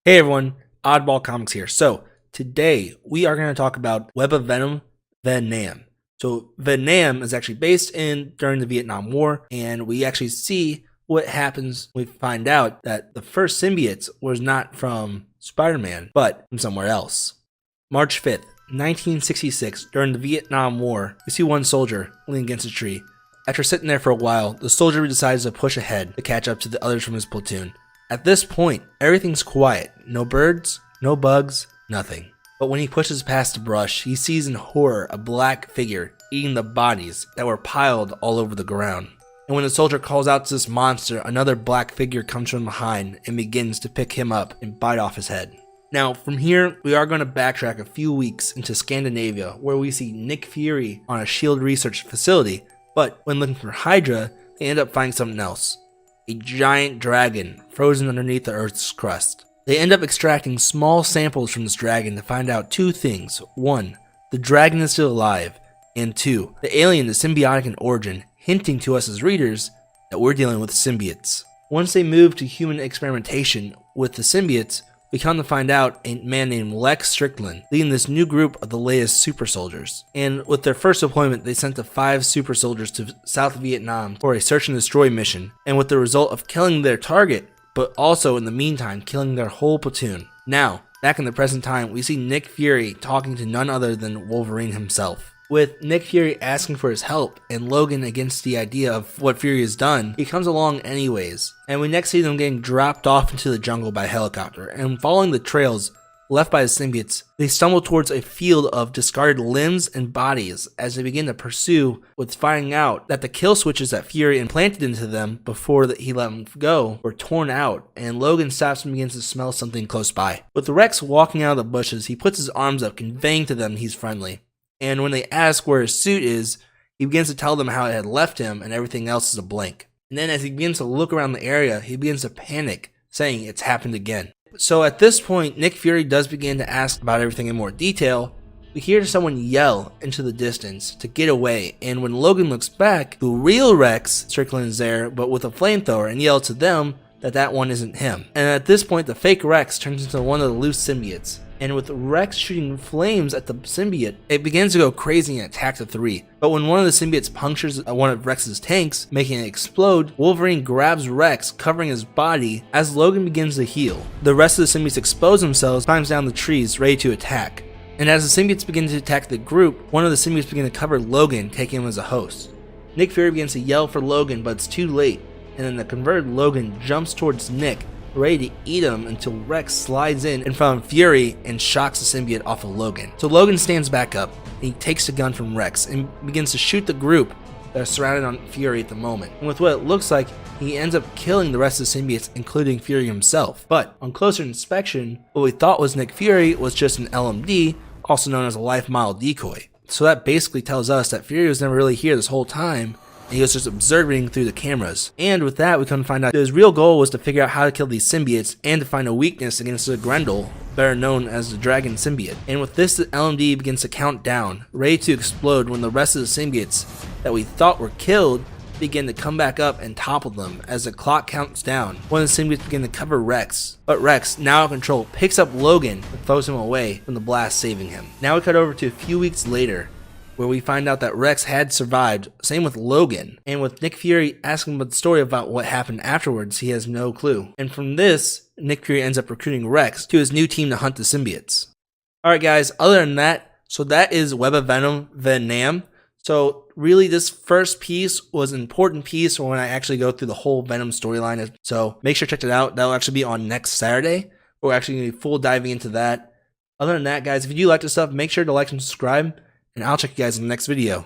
Hey everyone, Oddball Comics here. So today we are going to talk about Web of Venom, Venom. So Venom is actually based during the Vietnam War, and we actually see what happens when we find out that the first symbiote was not from Spider-Man, but from somewhere else. March 5th, 1966, during the Vietnam War, we see one soldier leaning against a tree. After sitting there for a while, the soldier decides to push ahead to catch up to the others from his platoon. At this point, everything's quiet. No birds, no bugs, nothing. But when he pushes past the brush, he sees in horror a black figure eating the bodies that were piled all over the ground. And when the soldier calls out to this monster, another black figure comes from behind and begins to pick him up and bite off his head. Now, from here, we are going to backtrack a few weeks into Scandinavia, where we see Nick Fury on a SHIELD research facility, but when looking for Hydra, they end up finding something else. A giant dragon frozen underneath the Earth's crust. They end up extracting small samples from this dragon to find out two things. One, the dragon is still alive, and two, the alien is symbiotic in origin, hinting to us as readers that we're dealing with symbiotes. Once they move to human experimentation with the symbiotes, we come to find out a man named Lex Strickland leading this new group of the latest super soldiers. And with their first deployment, they sent the 5 super soldiers to South Vietnam for a search and destroy mission, and with the result of killing their target, but also in the meantime killing their whole platoon. Now, back in the present time, we see Nick Fury talking to none other than Wolverine himself. With Nick Fury asking for his help and Logan against the idea of what Fury has done, he comes along anyways, and we next see them getting dropped off into the jungle by helicopter, and following the trails left by the symbiotes, they stumble towards a field of discarded limbs and bodies as they begin to pursue, with finding out that the kill switches that Fury implanted into them before he let them go were torn out, and Logan stops and begins to smell something close by. With Rex walking out of the bushes, he puts his arms up, conveying to them he's friendly. And when they ask where his suit is, he begins to tell them how it had left him and everything else is a blank. And then as he begins to look around the area, he begins to panic, saying it's happened again. So at this point, Nick Fury does begin to ask about everything in more detail. We hear someone yell into the distance to get away, and when Logan looks back, the real Rex Strickland is there, but with a flamethrower, and yells to them that one isn't him. And at this point, the fake Rex turns into one of the loose symbiotes. And with Rex shooting flames at the symbiote, it begins to go crazy and attack the 3. But when one of the symbiotes punctures one of Rex's tanks, making it explode, Wolverine grabs Rex, covering his body, as Logan begins to heal. The rest of the symbiotes expose themselves, climbs down the trees, ready to attack. And as the symbiotes begin to attack the group, one of the symbiotes begins to cover Logan, taking him as a host. Nick Fury begins to yell for Logan, but it's too late, and then the converted Logan jumps towards Nick, ready to eat him until Rex slides in front of Fury and shocks the symbiote off of Logan. So Logan stands back up, and he takes the gun from Rex and begins to shoot the group that are surrounded on Fury at the moment. And with what it looks like, he ends up killing the rest of the symbiotes, including Fury himself. But on closer inspection, what we thought was Nick Fury was just an LMD, also known as a life model decoy. So that basically tells us that Fury was never really here this whole time, and he was just observing through the cameras. And with that, we come to find out that his real goal was to figure out how to kill these symbiotes and to find a weakness against the Grendel, better known as the Dragon Symbiote. And with this, the LMD begins to count down, ready to explode when the rest of the symbiotes that we thought were killed begin to come back up and topple them. As the clock counts down, one of the symbiotes begin to cover Rex, but Rex, now in control, picks up Logan and throws him away from the blast, saving him. Now we cut over to a few weeks later, where we find out that Rex had survived, same with Logan, and with Nick Fury asking about the story about what happened afterwards, he has no clue. And from this, Nick Fury ends up recruiting Rex to his new team to hunt the symbiotes. Alright guys, other than that, so that is Web of Venom, Venom. So really this first piece was an important piece when I actually go through the whole Venom storyline, so make sure to check it out. That'll actually be on next Saturday. We're actually going to be full diving into that. Other than that guys, if you do like this stuff, make sure to like and subscribe, and I'll check you guys in the next video.